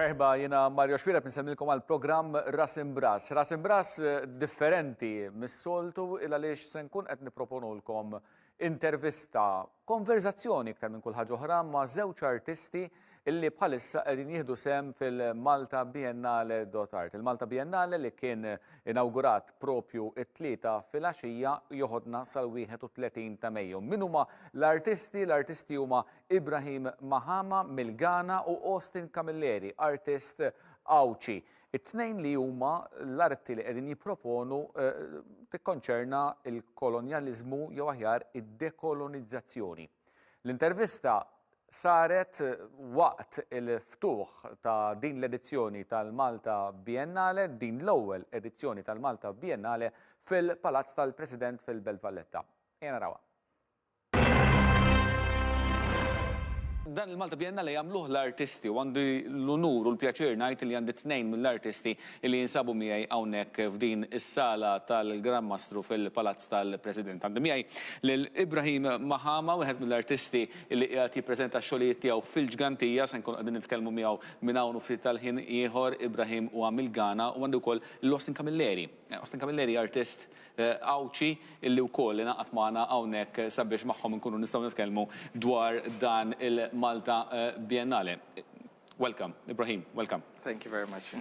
Merħba, jena Mario Xfirat nsemmilkom għal program RASimbRAS. RASimbRAS differenti mis-soltu il-għaliex se nkun qed niproponulkom intervista, konverzazzjoni iktar minn kull ħaġa oħra ma' żewġ artisti illi bħalissa qegħdin jieħdu sem fil-Malta Biennale .art. Il-Malta Biennale li kien inawgurat propju it-3 fil-għaxija joħodna sal-31 ta' Mejju. Min huma l-artisti? L-artisti huma Ibrahim Mahama mill-Ghana u Camilleri, artist Awċi. It-tnejn li huma l-arti li qegħdin jipproponu tikkonċerna l-kolonjaliżmu jew aħjar id-dekolonizzazzjoni. L-intervista saret waqt il-ftuħ ta' din l-edizzjoni tal-Malta Biennale, din l-ewwel edizzjoni tal-Malta Biennale fil-Palazz tal-President fil-Belt Valletta. Ejja narawha. Dan il-Malta Biennale jagħmluh l-artisti u għandi l-unur u l-pjaċir ngħid li għandi tnejn mill-artisti li jinsabu miegħi hawnhekk f'din is-sala tal-Gran Mastru fil-Palazz tal-President. Għandi miegħi lil Ibrahim Mahama, wieħed mill-artisti li qiegħed jippreżenta x-xogħlijiet tiegħu fil-ġgantija se nkun qegħdin nitkellmu miegħu minn hawn u ftit tal-ħin ieħor. Ibrahim huwa mill-Ghana u għandu wkoll l-Camilleri. Camilleri artist Awċi illi wkoll ingħaqad magħna hawnhekk sabiex magħhom inkunu nistgħu nitkellmu dwar dan il-Malta Biennale. Welcome, Ibrahim, welcome. Thank you very much.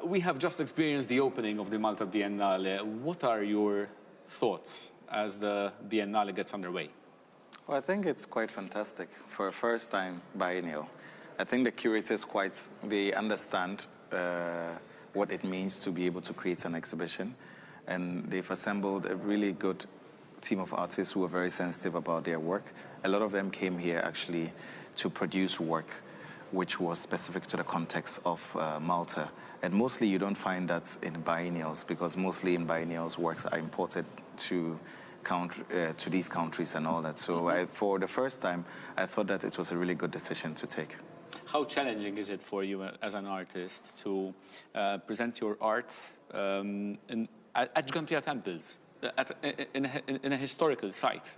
We have just experienced the opening of the Malta Biennale. What are your thoughts as the Biennale gets underway? Well, I think it's quite fantastic for a first-time biennial. I think the curators they understand what it means to be able to create an exhibition. And they've assembled a really good team of artists who are very sensitive about their work. A lot of them came here actually to produce work which was specific to the context of Malta. And mostly you don't find that in biennials, because mostly in biennials works are imported to these countries and all that. So for the first time, I thought that it was a really good decision to take. How challenging is it for you as an artist to present your art at Ġgantija temples, in a historical site?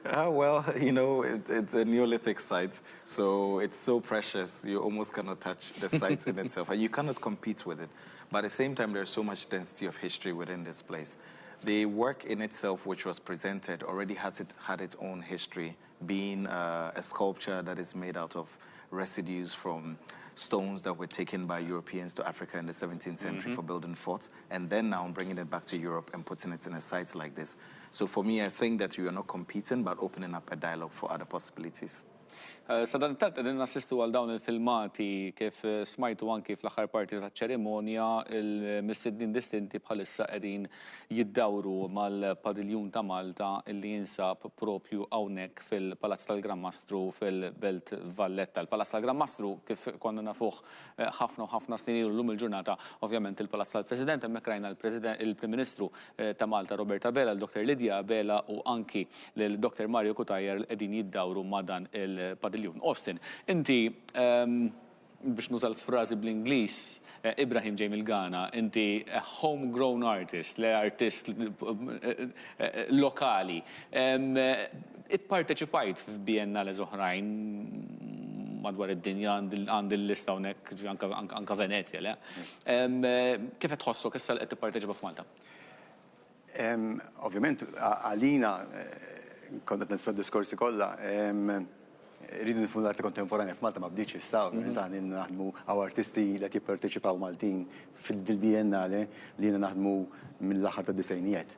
Well, you know, it's a Neolithic site, so it's so precious, you almost cannot touch the site in itself, and you cannot compete with it. But at the same time, there's so much density of history within this place. The work in itself, which was presented, already had its own history, being a sculpture that is made out of residues from stones that were taken by Europeans to Africa in the 17th century for building forts, and then now bringing it back to Europe and putting it in a site like this. So for me, I think that you are not competing, but opening up a dialogue for other possibilities. Sadan tant qegħdin nassistu għal dawn il-filmati kif smajtu anki fl-aħħar parti taċ-ċerimonja il-mistednin distinti bħalissa qegħdin jiddawru mal-Padiljun ta' Malta illi jinsab propju hawnhekk fil-Palazz tal-Gran Mastru fil-Belt Valletta. Il-Palazz tal-Gran Mastru kif konna nafuh ħafna u ħafna snin ilu llum il-ġurnata, ovvjament il-Palazz tal-President hemmhekk rajna il-Prim Ministru ta' Malta Roberta Bela, l-Dr. Lidja Bela u anki l-Dr. Mario Kutajer qegħdin jiddawru ma' dan il-Padiljun. Austin, inti biex nużal frażi bl-Ingliż, Ibrahim ġej mill-Ghana, inti homegrown artist, l-artist lokali. Ipparteċipajt f'biennales oħrajn madwar id-dinja għandi l-lista hawnhekk anke Venezia, le? Kif qed tħossok issa qed tipparteċipa f'Malta? Ovvjament għalina kont qed nisma' diskorsi kollha, rridu nifhmu l-arti kontemporanja f'Malta ma bdietx issa, naħdmu għaw artisti li qed jipparteċipaw Maltin fil-biennale li naħdmu mill-aħħar tad-disejnijiet.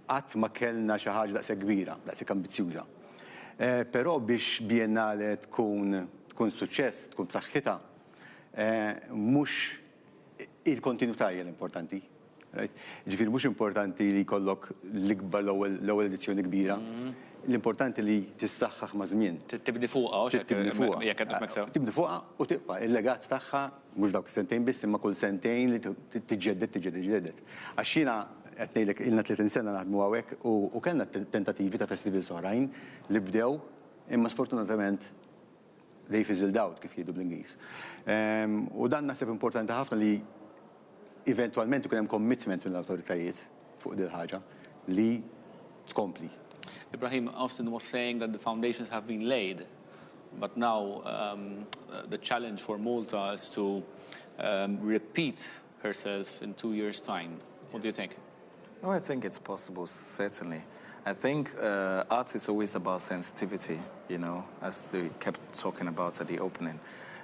Qatt ma kellna xi ħaġa daqshekk kbira, daqshekk ambizzjuża. Però biex biennale tkun suċċess, tkun b'saħħitha, mhux il-kontinutà hija l-importanti. Ġifieri mhux importanti li jkollok l-ikbar l-ewwel edizzjoni kbira. L-importanti li tissaħħaħ ma' żmien. Tibdi fuqha u tibdi fuqha u tibqa' il-legat tagħha mhux dawk sentejn biss imma kull sentejn li tiġġedded. Għax jiena qed ngħidlek ilna 30 sena naħdmu hawnhekk u kellna tentattivi ta' festivals oħrajn li bdew imma sfortunatament they fizzled out kif jgħidu bl-Ingliż. U dan naħseb importanti ħafna li eventwalment ikun hemm commitment mill-awtoritajiet fuq din ħaġa li tkompli. Ibrahim, Austin was saying that the foundations have been laid. but now the challenge for Malta is to repeat herself in 2 years' time. What do you think? No, I think it's possible, certainly. I think art is always about sensitivity, you know, as they kept talking about at the opening.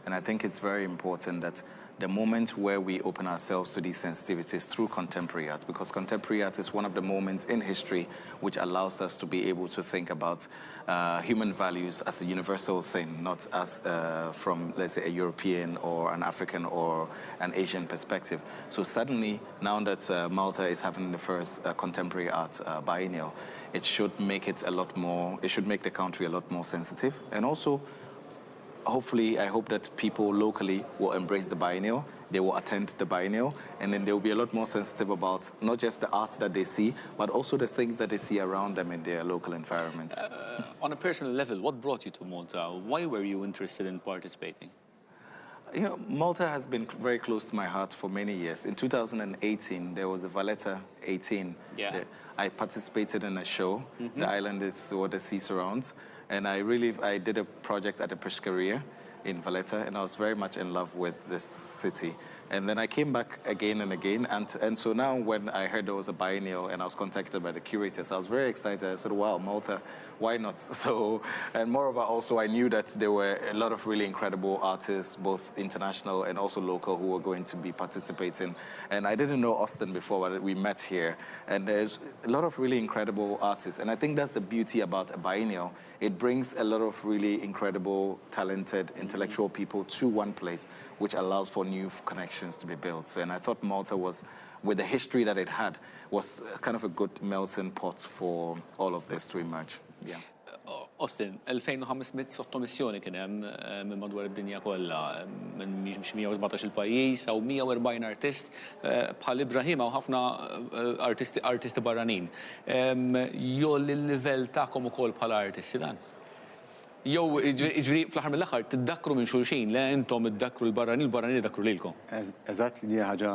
And I think it's very important that the moment where we open ourselves to these sensitivities through contemporary art, because contemporary art is one of the moments in history which allows us to be able to think about human values as a universal thing, not as from, let's say, a European or an African or an Asian perspective. So suddenly, now that Malta is having the first contemporary art biennial, it should make it a lot more, it should make the country a lot more sensitive. And also, hopefully, I hope that people locally will embrace the biennial, they will attend the biennial, and then they will be a lot more sensitive about not just the art that they see, but also the things that they see around them in their local environments. On a personal level, what brought you to Malta? Why were you interested in participating? You know, Malta has been very close to my heart for many years. In 2018, there was a Valletta 18. Yeah. I participated in a show. The island is what the sea surrounds. And I did a project at the Pescaria in Valletta, and I was very much in love with this city. And then I came back again and again, and so now when I heard there was a biennial and I was contacted by the curators, I was very excited. I said, wow, Malta, why not? So, and moreover, also I knew that there were a lot of really incredible artists, both international and also local, who were going to be participating. And I didn't know Austin before, but we met here. And there's a lot of really incredible artists. And I think that's the beauty about a biennial. It brings a lot of really incredible, talented, intellectual people to one place, which allows for new connections to be built. So, and I thought Malta was, with the history that it had, was kind of a good melting pot for all of this to emerge. Yeah. Austin, 2500 sottomissjoni kien hemm minn madwar id-dinja kollha minn 117 il-pajjiż aw 140 artist bħal Ibrahim hawn ħafna artisti barranin. Jew il-livell tagħkom ukoll bħala artisti dan? Jew jiġri fl-aħħar mill-aħħar tiddakru minn xulxin, le intom iddakru l-barranin iddakru lilkom. Eżatt, li ħaġa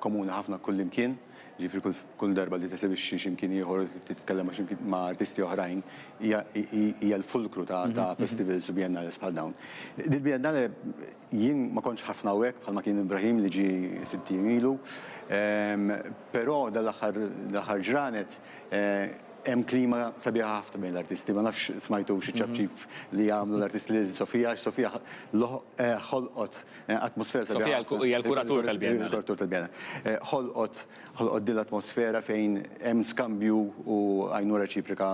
komuni ħafna kullimkien. Ġifri kull darba li tisebix ximkien ieħor titkellem ma' artisti oħrajn hija l-fulkru ta' festivals u biennales bħal dawn. Dil-biennale jien ma kontx ħafna hekk bħalma kien Ibrahim li ġi 60 ilu, però dal-aħħar ġranet hemm klima sabiħa ħafna bejn l-artisti. Ma nafx smajtu xi ċabċib li jagħmlu l-artisti li Sofija ħolqot atmosfera sabiħa. Sofija hija l-kuratur tal-bjena. Il-kuratur tal-bjena. Ħolqot din l-atmosfera fejn hemm skambju u għajnu reċiprika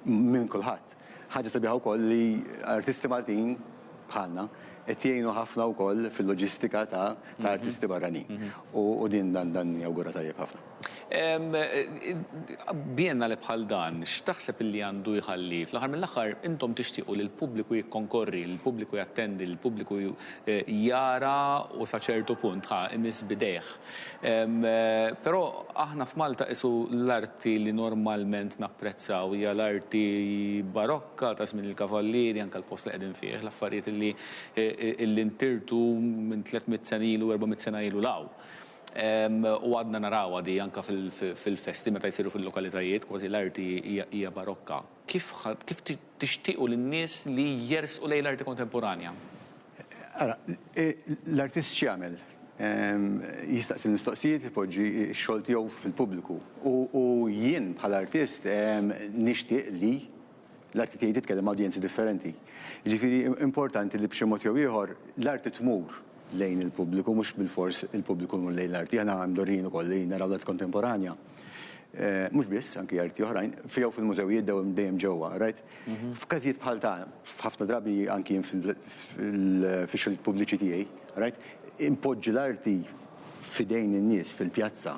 minn kulħadd. Ħaġa sabiħa wkoll li artisti Maltin bħalna qed jgħinu ħafna wkoll fil-loġistika ta' artisti barranin. U din dan jawgura tajjeb ħafna. Biennale bħal dan, x'taħseb illi għandu jħalli? Fl-aħħar mill-aħħar intom tixtiequ li l-pubbliku jikkonkorri, l-pubbliku jattendi, l-pubbliku jara u sa ċertu punt imiss bidejh. Però aħna f'Malta qisu l-arti li normalment napprezzaw hija l-arti barokka ta' żmien il-kavallieri anke l-post li qegħdin fih, l-affarijiet illi ntirtu minn 300 sena ilu, 400 sena ilu law. U għadna naraw għadi anka fil-festi meta jsiru fil-lokalitajiet, kważi l-arti hija barokka. Kif tixtiequ lin-nies li jersqu lejn l-arti kontemporanja? Ara, l-artist x'jagħmel? Jistaqsi l-mistoqsijiet ipoġġi x-xogħol tiegħu fil-pubbliku. U jien bħala artist nixtieq li l-arti tiegħi titkellem awdjenzi differenti. Ġifieri importanti li b'xi mod jew ieħor l-arti tmur lejn il-pubbliku, mhux bil-fors il-pubbliku mur lejn l-arti. Aħna mdorrin ukoll li naraw l-art kontemporanja. Mhux biss, anki arti oħrajn, fihom fil-mużewijiet dejjem ġewwa, right? F'każijiet bħal ta' ħafna drabi anki fix-xogħol pubbliċi tiegħi, right? Impoġġi l-arti f'idejn in-nies fil-pjazza,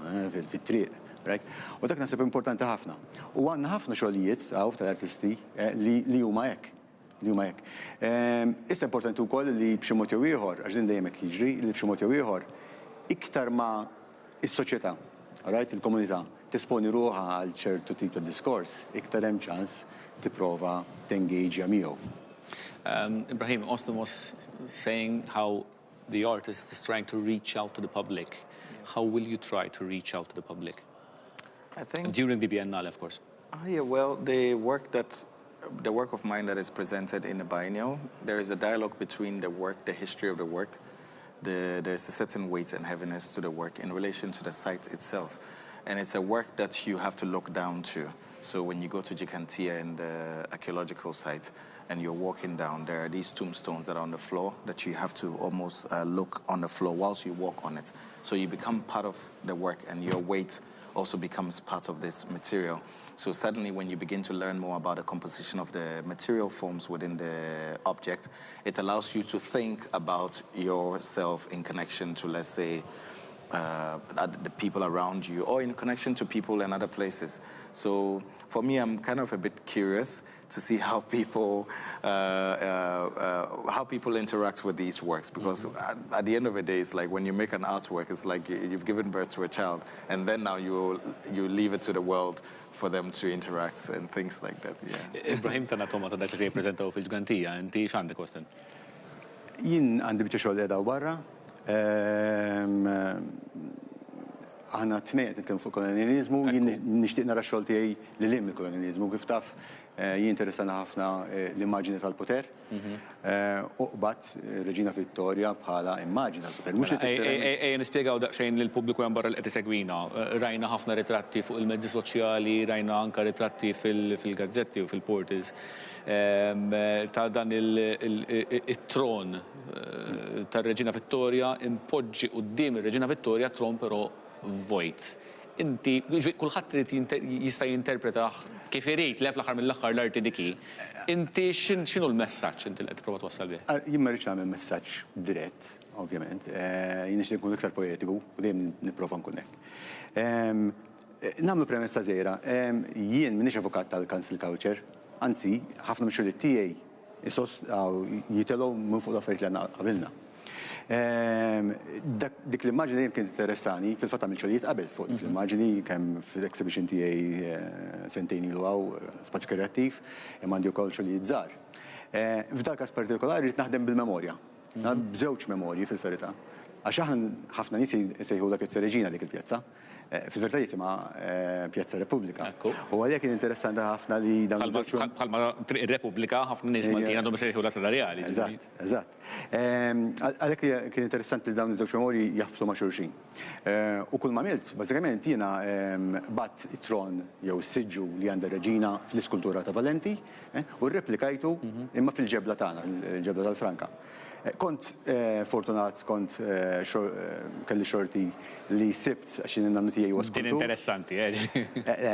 fit-triq, right? U dak naħseb importanti ħafna. U għandna ħafna xogħlijiet tal-artisti li huma hekk. Issa importanti wkoll li b'xi mod jew ieħor, għax din dejjem hekk jiġri, li b'xi mod jew ieħor iktar ma' is-soċjetà, right, il-komunità tisponi ruħha għal ċertu tip ta' diskors, iktar hemm ċans tipprova t'engagea miegħu. Ibrahim, Austin was saying how the artist is trying to reach out to the public. How will you try to reach out to the public? I think During the Biennale, of course. Yeah, well, the work that the work of mine that is presented in the biennial, there is a dialogue between the work, the history of the work. There's a certain weight and heaviness to the work in relation to the site itself. And it's a work that you have to look down to. So when you go to Jicantia in the archaeological site and you're walking down, there are these tombstones that are on the floor that you have to almost look on the floor whilst you walk on it. So you become part of the work, and your weight also becomes part of this material. So suddenly when you begin to learn more about the composition of the material forms within the object, it allows you to think about yourself in connection to, let's say, the people around you, or in connection to people in other places. So for me, I'm kind of a bit curious to see how people interact with these works, because at the end of the day, it's like when you make an artwork, it's like you've given birth to a child, and then now you leave it to the world for them to interact and things like that. Yeah. Ibrahim ta' dak li se jippreżentaw fil-ġgantija, inti x'għandek Austin? Jien għandi biċċa xogħol qiegħda barra. Aħna tnejn qed nitkellmu fuq kolonjaliżmu, jien nixtieq nara x-xogħol tiegħi lil hemm il-kolonjaliżmu. Kif taf jinteressana ħafna l-immaġini tal-poter. Uqbad Reġina Vittoria bħala immaġini tal-poter. Ejja nispjegaw daqsxejn lill-pubbliku hemm barra li qed isegwina. Rajna ħafna ritratti fuq il-mezzi soċjali, rajna anke ritratti fil-gazzetti u fil-portals ta' dan it-tron tar-Reġina Vittoria impoġġi quddiem ir-Reġina Vittoria tron però vojt. Inti, kulħadd jista' jinterpretaħ kif irid fl-aħħar mill-aħħar l-arti diki. Inti x'inhu l-messaġġ inti qed tipprova twassal bih? Jien ma rridx nagħmel messaġġ dirett, ovvjament. Jien nixtieq nkun iktar poetiku u dejjem nipprova nkun hekk. Nagħmlu premessa żgħira. Jien m'iniex avukat tal-cancel culture, anzi, ħafna mix-xogħlijiet tiegħi jitelgħu minn fuq l-affarijiet li għandna qabilna. Dik l-immaġini kien interessani, fil-fatt għamil xogħlijiet qabel fuq dik l-immaġini kemm fil-exhibition tiegħi sentejn ilu spazju kreattiv, imma għandi wkoll xogħlijiet żgħar. F'dak każ partikolari rrid naħdem bil-memorja. B'żewġ memorji fil-verità. Għax aħna ħafna nies jsejħu dak Reġina dik il-pjazza. Fil-verità jisimha Pjazza Repubblika. U għalhekk kien interessanti ħafna li dan bħalma Triq ir-Repubblika ħafna nies Maltin għandhom isejħu l-Asra Reali. Eżatt. Għalhekk kien interessanti li dawn iż-żewġ memorji jaħbsu ma' xulxin. U kull ma għamilt, bażikament jiena batt it-tron jew is-siġġu li għandha Reġina fl-iskultura ta' Valenti u rreplikajtu imma fil-ġebla tagħna, il-ġebla tal-Franka. Kont fortunat, kelli xorti li sibt, għaxin n-nannu tijaj waskultu. Din interessanti,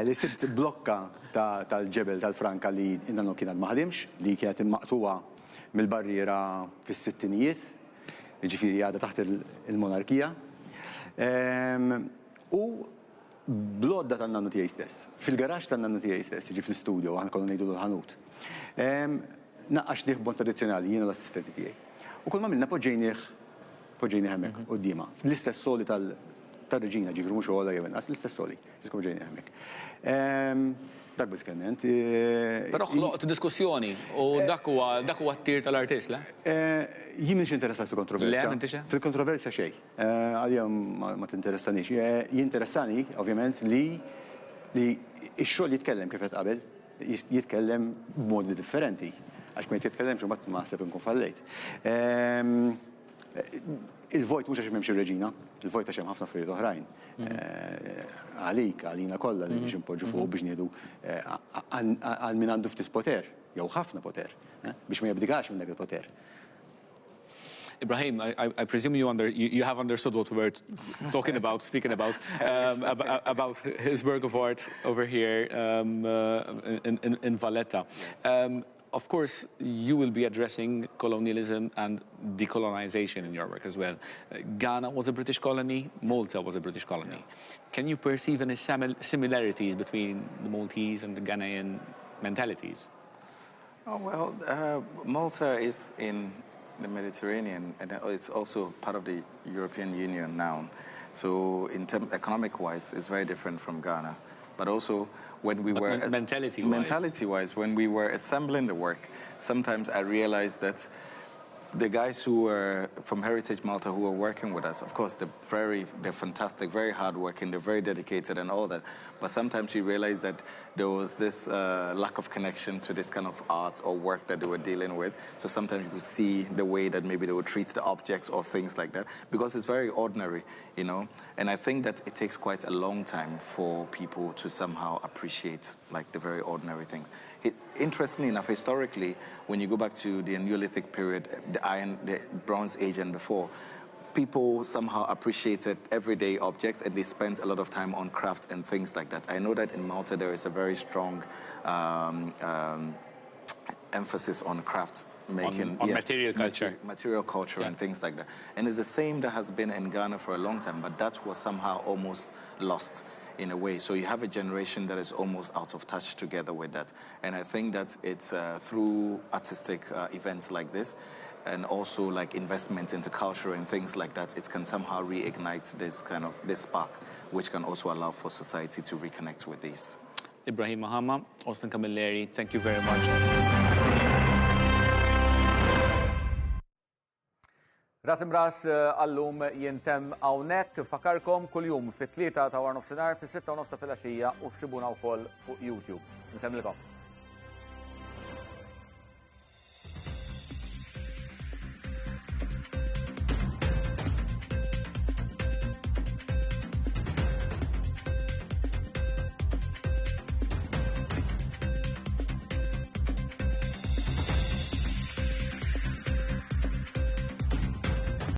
li sibt blokka tal-ġebel tal-Franka li n-nannu kienet maħdimx, li kienet maqtuwa mill-barriera fis-sittinijiet, ġifiri għada taħt il-monarkija. U blodda tal-nannu tijaj stess, fil-garax tal-nannu tijaj stess, ġi fil-studio, għan kollu nejdu l-ħanut. Naqqax diħ bon tradizjonali, jiena l-assistenti tijaj. U kull ma minna poġġejni hemmek u d-dima. L-istess soli tal-Reġina, ġifri mux għola jewenqas, l-istess soli, ġiskom poġġejni hemmek. Dak biskennent. Però ħloqt diskussjoni u dak huwa t-tir tal-artist, le? Jien minix interessat fil-kontroversja. Fil-kontroversja xej. Għalija ma t-interessanix. Jinteressani, ovvjament, li x-xogħol jitkellem kif qed qabel, jitkellem b'modi differenti. Għax ma jitkellemx u ma ħseb nkun fallejt. Il-vojt mhux għax m'hemmx ir-Reġina, il-vojt għax hemm ħafna affarijiet oħrajn. Għalina kollha li biex impoġġu fuq biex ngħidu għal min għandu ftit poter, jew ħafna poter, biex ma jabdikax minn dak il-poter. Ibrahim, I presume you have understood what we were speaking about his work of art over here in Valletta. Of course, you will be addressing colonialism and decolonization in your work as well. Ghana was a British colony, Malta was a British colony. Can you perceive any similarities between the Maltese and the Ghanaian mentalities? Oh, well, Malta is in the Mediterranean, and it's also part of the European Union now. So economic-wise, it's very different from Ghana. But also, when we were... Mentality-wise, when we were assembling the work, sometimes I realized that the guys who were from Heritage Malta who were working with us, of course, they're fantastic, very hardworking, they're very dedicated and all that. But sometimes you realize that there was this lack of connection to this kind of art or work that they were dealing with. So sometimes you could see the way that maybe they would treat the objects or things like that, because it's very ordinary, you know. And I think that it takes quite a long time for people to somehow appreciate like the very ordinary things. Interestingly enough, historically, when you go back to the Neolithic period, the Bronze Age and before, people somehow appreciated everyday objects and they spent a lot of time on craft and things like that. I know that in Malta there is a very strong emphasis on craft making. On material culture. Material culture and things like that. And it's the same that has been in Ghana for a long time, but that was somehow almost lost in a way. So you have a generation that is almost out of touch together with that. And I think that it's through artistic events like this, and also like investment into culture and things like that, it can somehow reignite this spark, which can also allow for society to reconnect with these. Ibrahim, Mahama, Austin Camilleri, thank you very much. RASimbRAS għallum jintem hawnhekk, fakarkom kuljum fit-3 ta' war nofsinhar, fis-6 u nofs ta' filgħaxija u ssibuna wkoll fuq YouTube. Nsemmilkom.